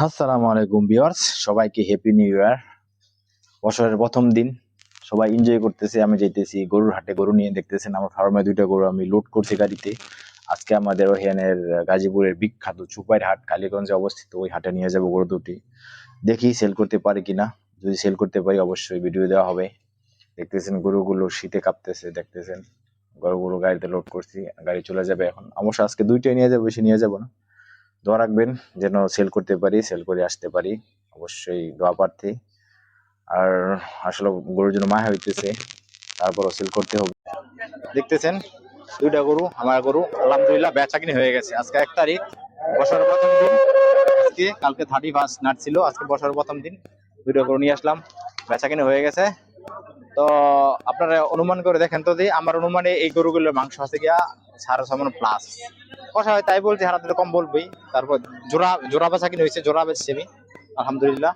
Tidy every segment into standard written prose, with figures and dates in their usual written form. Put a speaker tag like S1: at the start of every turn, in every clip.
S1: আসসালামু আলাইকুম ভিউয়ার্স, সবাইকে হ্যাপি নিউ ইয়ার। বছরের প্রথম দিন, সবাই এনজয় করতেছে। আমি যাইতেছি গরুর হাটে, গরু নিয়ে। দেখতেছেন আমার ফার্মে দুইটা গরু আমি লোড করছি গাড়িতে। আজকে আমাদের ওখানের গাজীপুরের বিখ্যাত চুপাইর হাট কালীগঞ্জে অবস্থিত, ওই হাটে নিয়ে যাব গরু দুটি। দেখি সেল করতে পারি কিনা। যদি সেল করতে পারি অবশ্যই ভিডিও দেওয়া হবে। দেখতেছেন গরুগুলো শীতে কাঁপতেছে, দেখতেছেন গরুগুলো গাড়িতে লোড করছি, গাড়ি চলে যাবে এখন। অবশ্য আজকে দুইটাই নিয়ে যাবো, বেশি নিয়ে যাবো না। দোয়া রাখবেন যেন সেল করতে পারি, সেল করে আসতে পারি, অবশ্যই দোয়া প্রার্থী। আর আসলে গরুর জন্য মায়া হইতেছে, তারপরও সেল করতে হবে। দেখতেছেন দুইটা গরু, আমার গরু আলহামদুলিল্লাহ বেচা কিনে হয়ে গেছে। আজকে 1 তারিখ, বছরের প্রথম দিন। আজকে কালকে 31 নাট ছিল, আজকে বছরের প্রথম দিন। দুইটা গরু নিয়ে আসলাম, বেচা কিনে হয়ে গেছে। তো আপনারা অনুমান করে দেখেন তো, যে আমার অনুমানে এই গরুগুলোর মাংস আছে গিয়া 6.5 প্লাস। কষা হয় তাই বলছি, হারাতে কম বলবেই। তারপর জোড়া জোড়া বেচা কিনে হয়েছে, জোড়া বেচছি আমি আলহামদুলিল্লাহ।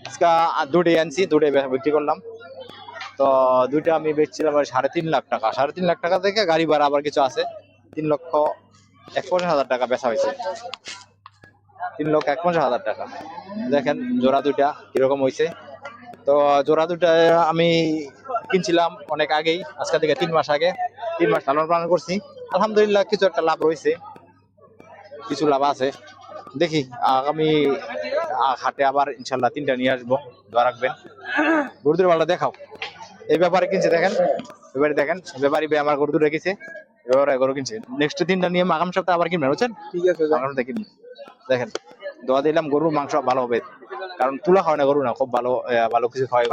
S1: আজকে দুটোই আনছি, দুটোই বিক্রি করলাম। তো দুইটা আমি বেচছিলাম 3.5 লাখ টাকা। 3.5 লাখ টাকা থেকে গাড়ি ভাড়া আবার কিছু আছে, 3,51,000 টাকা বেচা হয়েছে। 3,51,000 টাকা। দেখেন জোড়া দুইটা কিরকম হয়েছে। তো জোড়া দুটা আমি কিনছিলাম অনেক আগেই, আজকে থেকে 3 মাস আগে। 3 মাস লালন পালন করছি, আলহামদুলিল্লাহ কিছু একটা লাভ রয়েছে, কিছু লাভ আছে। দেখি আগামী হাটে আবার ইনশাল্লাহ 3টা নিয়ে আসবো, দোয়া রাখবেন। গরুদের ভালো দেখাও। এই ব্যাপারে কিনছে দেখেন, এবারে দেখেন ব্যাপারী ভাই আমার গরু রেখেছে, এবারে গরু কিনছে। নেক্সট 3টা নিয়ে আগামী সপ্তাহে আবার কিনবেন, বুঝছেন? ঠিক আছে, আগামী সপ্তাহে কিনবেন। দেখেন দোয়া দিলাম, গরুর মাংস ভালো হবে, কারণ তুলা খাওয়া না গরু, না খুব ভালো ভালো কিছু খাওয়াই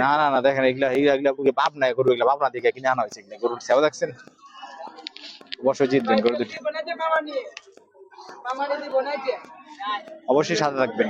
S1: না। না না, দেখেন এগুলা এগুলা বাপ নাই গরু, এগুলা বাপ না দিকে কিনে আনা হয়েছে। গরুর সেবা দেখছেন, অবশ্যই জিতবেন গরু দুটি। অবশ্যই সাথে থাকবেন।